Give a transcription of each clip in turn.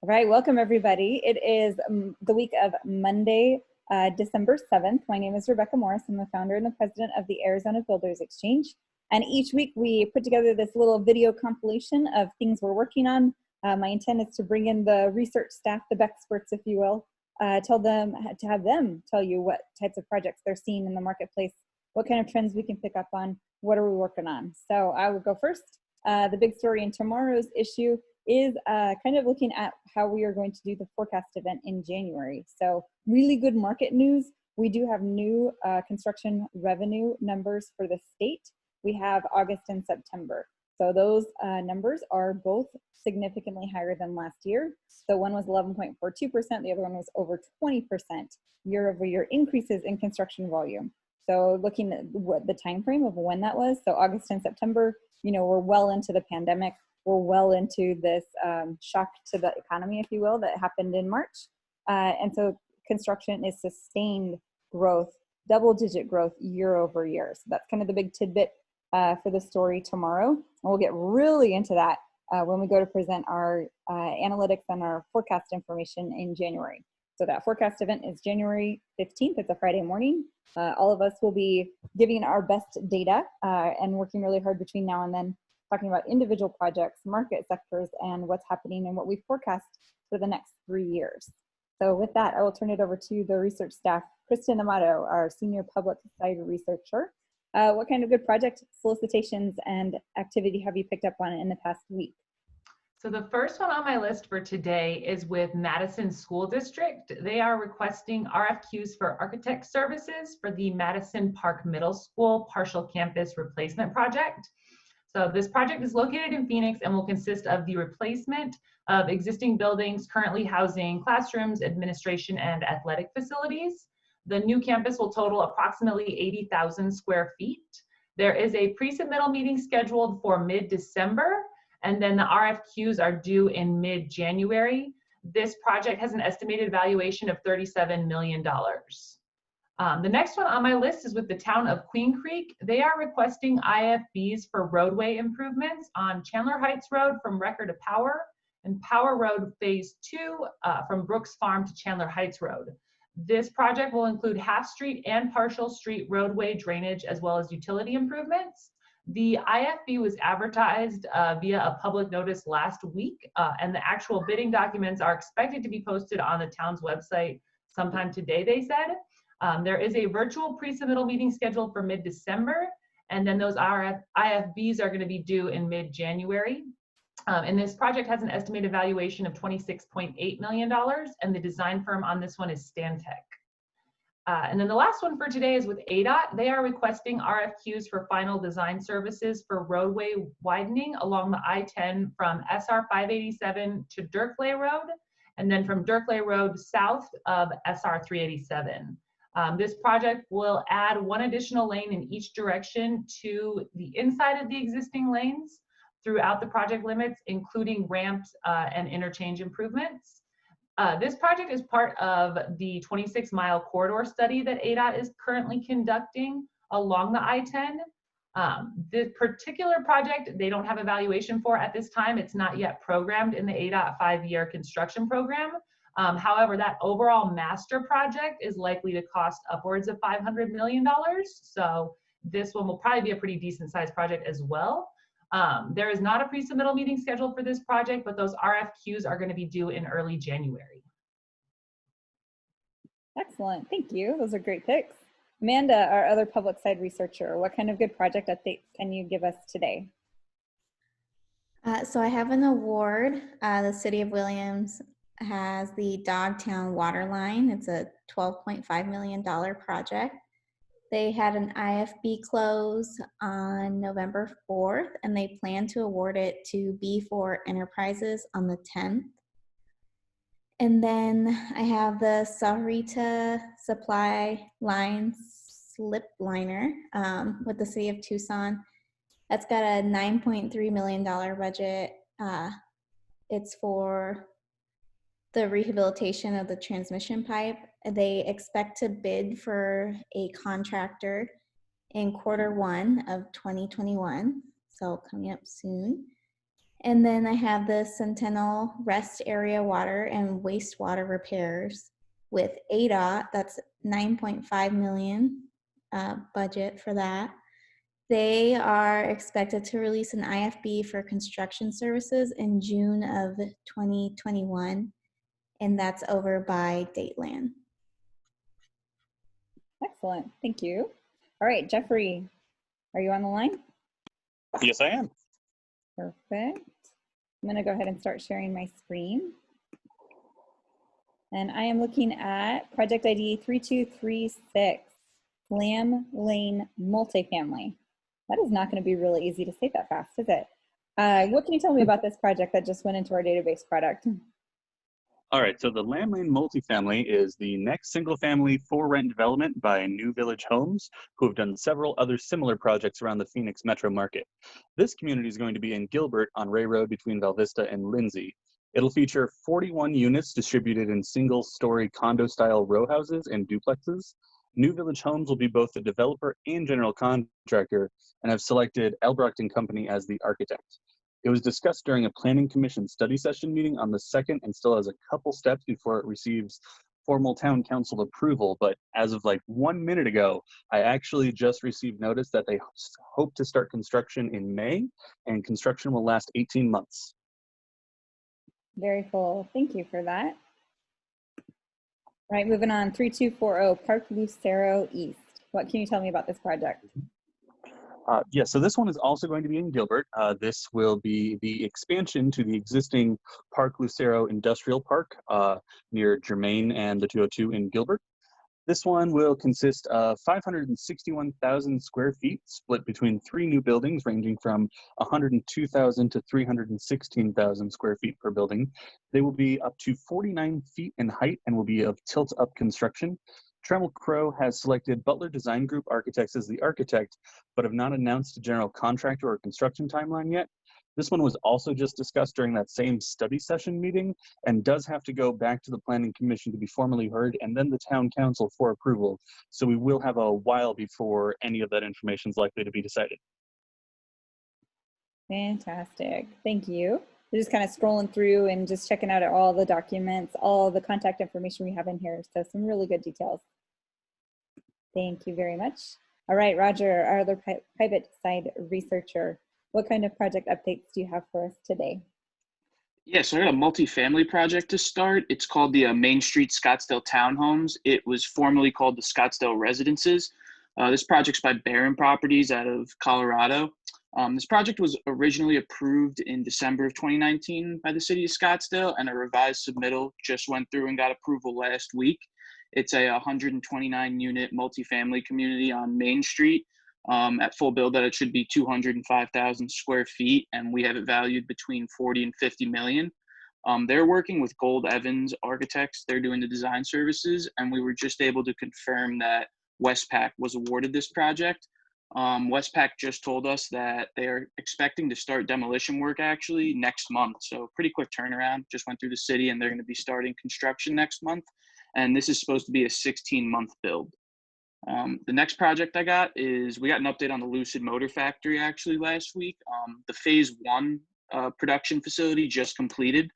All right, welcome everybody. It is the week of Monday, December 7th. My name is Rebecca Morris. I'm the founder and the president of the Arizona Builders Exchange. And each week we put together this little video compilation of things we're working on. My intent is to bring in the research staff, the experts, if you will, have them tell you what types of projects they're seeing in the marketplace, what kind of trends we can pick up on, what are we working on. So I will go first. The big story in tomorrow's issue is kind of looking at how we are going to do the forecast event in January. So really good market news. We do have new construction revenue numbers for the state. We have August and September. So those numbers are both significantly higher than last year. So one was 11.42%, the other one was over 20% year over year increases in construction volume. So looking at what the time frame of when that was, so August and September, you know, we're well into the pandemic. We're well into this shock to the economy, if you will, that happened in March. And so construction is sustained growth, double-digit growth year over year. So that's kind of the big tidbit for the story tomorrow. And we'll get really into that when we go to present our analytics and our forecast information in January. So that forecast event is January 15th. It's a Friday morning. All of us will be giving our best data and working really hard between now and then, talking about individual projects, market sectors, and what's happening and what we forecast for the next 3 years. So with that, I will turn it over to the research staff. Kristen Amato, our senior public side researcher. What kind of good project solicitations and activity have you picked up on in the past week? So the first one on my list for today is with Madison School District. They are requesting RFQs for architect services for the Madison Park Middle School partial campus replacement project. So this project is located in Phoenix and will consist of the replacement of existing buildings currently housing classrooms, administration, and athletic facilities. The new campus will total approximately 80,000 square feet. There is a pre-submittal meeting scheduled for mid-December, and then the RFQs are due in mid-January. This project has an estimated valuation of $37 million. The next one on my list is with the town of Queen Creek. They are requesting IFBs for roadway improvements on Chandler Heights Road from Record to Power and Power Road Phase 2 from Brooks Farm to Chandler Heights Road. This project will include half street and partial street roadway drainage as well as utility improvements. The IFB was advertised via a public notice last week, and the actual bidding documents are expected to be posted on the town's website sometime today, they said. There is a virtual pre-submittal meeting scheduled for mid-December, and then those IFBs are going to be due in mid-January. And this project has an estimated valuation of $26.8 million, and the design firm on this one is Stantec. And then the last one for today is with ADOT. They are requesting RFQs for final design services for roadway widening along the I-10 from SR 587 to Dirkley Road, and then from Dirkley Road south of SR 387. This project will add one additional lane in each direction to the inside of the existing lanes throughout the project limits, including ramps and interchange improvements. This project is part of the 26-mile corridor study that ADOT is currently conducting along the I-10. This particular project, they don't have evaluation for at this time. It's not yet programmed in the ADOT 5-year construction program. However, that overall master project is likely to cost upwards of $500 million. So this one will probably be a pretty decent sized project as well. There is not a pre-submittal meeting scheduled for this project, but those RFQs are going to be due in early January. Excellent, thank you. Those are great picks. Amanda, our other public side researcher, what kind of good project updates can you give us today? So I have an award. The City of Williams has the Dogtown waterline. It's a $12.5 million project. They had an IFB close on November 4th, and they plan to award it to B4 Enterprises on the 10th. And then I have the Sahuarita Supply Line Slip Liner with the City of Tucson. That's got a $9.3 million budget. It's for the rehabilitation of the transmission pipe. They expect to bid for a contractor in Q1 of 2021, so coming up soon. And then I have the Sentinel Rest Area Water and Wastewater Repairs with ADOT. That's 9.5 million budget for that. They are expected to release an IFB for construction services in June of 2021, and that's over by Dateland. Excellent. Thank you. All right, Jeffrey, are you on the line? Yes, I am. Perfect. I'm going to go ahead and start sharing my screen. And I am looking at project ID 3236, Landlane Multifamily. That is not going to be really easy to say that fast, is it? What can you tell me about this project that just went into our database product? All right, so the Landlane Multifamily is the next single-family for-rent development by New Village Homes, who have done several other similar projects around the Phoenix metro market. This community is going to be in Gilbert on Ray Road between Val Vista and Lindsay. It'll feature 41 units distributed in single-story condo-style row houses and duplexes. New Village Homes will be both the developer and general contractor and have selected Elbrecht & Company as the architect. It was discussed during a planning commission study session meeting on the 2nd and still has a couple steps before it receives formal town council approval. But as of like 1 minute ago, I actually just received notice that they hope to start construction in May, and construction will last 18 months. Very cool. Thank you for that. All right, moving on, 3240 Park Lucero East. What can you tell me about this project? Yeah, so this one is also going to be in Gilbert. This will be the expansion to the existing Park Lucero Industrial Park near Germain and the 202 in Gilbert. This one will consist of 561,000 square feet split between 3 new buildings ranging from 102,000 to 316,000 square feet per building. They will be up to 49 feet in height and will be of tilt-up construction. Trammel Crow has selected Butler Design Group architects as the architect, but have not announced a general contractor or construction timeline yet. This one was also just discussed during that same study session meeting and does have to go back to the Planning Commission to be formally heard and then the Town Council for approval. So we will have a while before any of that information is likely to be decided. Fantastic. Thank you. We're just kind of scrolling through and just checking out all the documents, all the contact information we have in here. So some really good details. Thank you very much. All right, Roger, our other private side researcher, what kind of project updates do you have for us today? Yeah, so I got a multifamily project to start. It's called the Main Street Scottsdale Townhomes. It was formerly called the Scottsdale Residences. This project's by Barron Properties out of Colorado. This project was originally approved in December of 2019 by the city of Scottsdale, and a revised submittal just went through and got approval last week. It's a 129 unit multifamily community on Main Street. At full build that it should be 205,000 square feet, and we have it valued between 40 and 50 million. They're working with Gould Evans architects. They're doing the design services, and we were just able to confirm that Wespac was awarded this project. Wespac just told us that they are expecting to start demolition work actually next month. So pretty quick turnaround, just went through the city and they're going to be starting construction next month. And this is supposed to be a 16-month build. The next project I got is, we got an update on the Lucid Motor Factory actually last week. The phase 1 production facility just completed.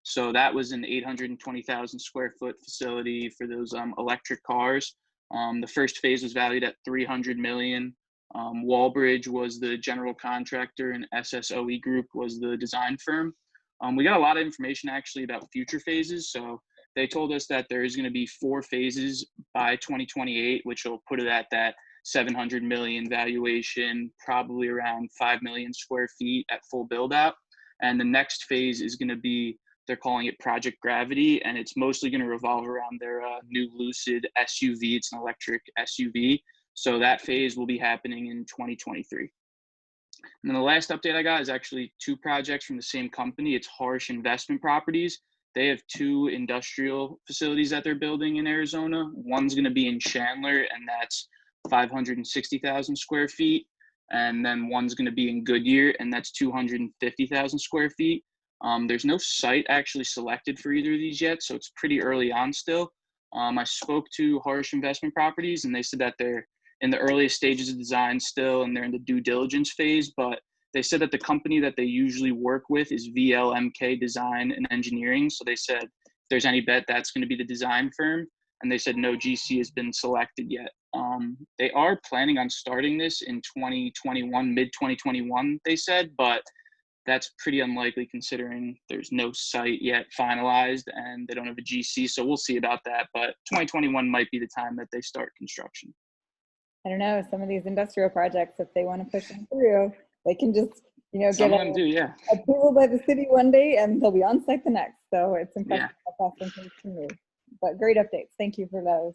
So that was an 820,000 square foot facility for those electric cars. The first phase was valued at 300 million. Wallbridge was the general contractor and SSOE Group was the design firm. We got a lot of information actually about future phases. So they told us that there is going to be 4 phases by 2028, which will put it at that 700 million valuation, probably around 5 million square feet at full build out. And the next phase is going to be, they're calling it Project Gravity, and it's mostly going to revolve around their new Lucid SUV. It's an electric SUV. So that phase will be happening in 2023. And then the last update I got is actually 2 projects from the same company. It's Harsh Investment Properties. They have 2 industrial facilities that they're building in Arizona. One's going to be in Chandler, and that's 560,000 square feet. And then one's going to be in Goodyear, and that's 250,000 square feet. There's no site actually selected for either of these yet, so it's pretty early on still. I spoke to Harsh Investment Properties, and they said that they're in the earliest stages of design still, and they're in the due diligence phase, but They said that the company that they usually work with is VLMK Design and Engineering. So they said, if there's any bet, that's going to be the design firm. And they said no GC has been selected yet. They are planning on starting this in 2021, mid 2021, they said, but that's pretty unlikely considering there's no site yet finalized and they don't have a GC. So we'll see about that. But 2021 might be the time that they start construction. I don't know, some of these industrial projects, if they want to push them through, they can just, you know, Some get of them do, yeah. approval by the city one day and they'll be on site the next. So it's impressive how fast things can move. But great updates. Thank you for those.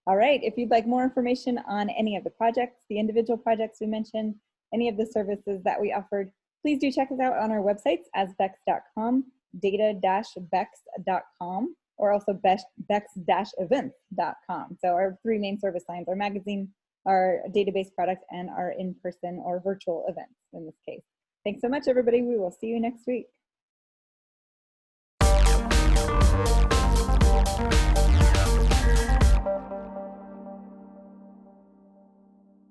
All right. If you'd like more information on any of the projects, the individual projects we mentioned, any of the services that we offered, please do check us out on our websites, asbex.com, data-bex.com, or also bex-events.com. So our three main service lines, our magazine, our database product, and our in-person or virtual events in this case. Thanks so much, everybody. We will see you next week.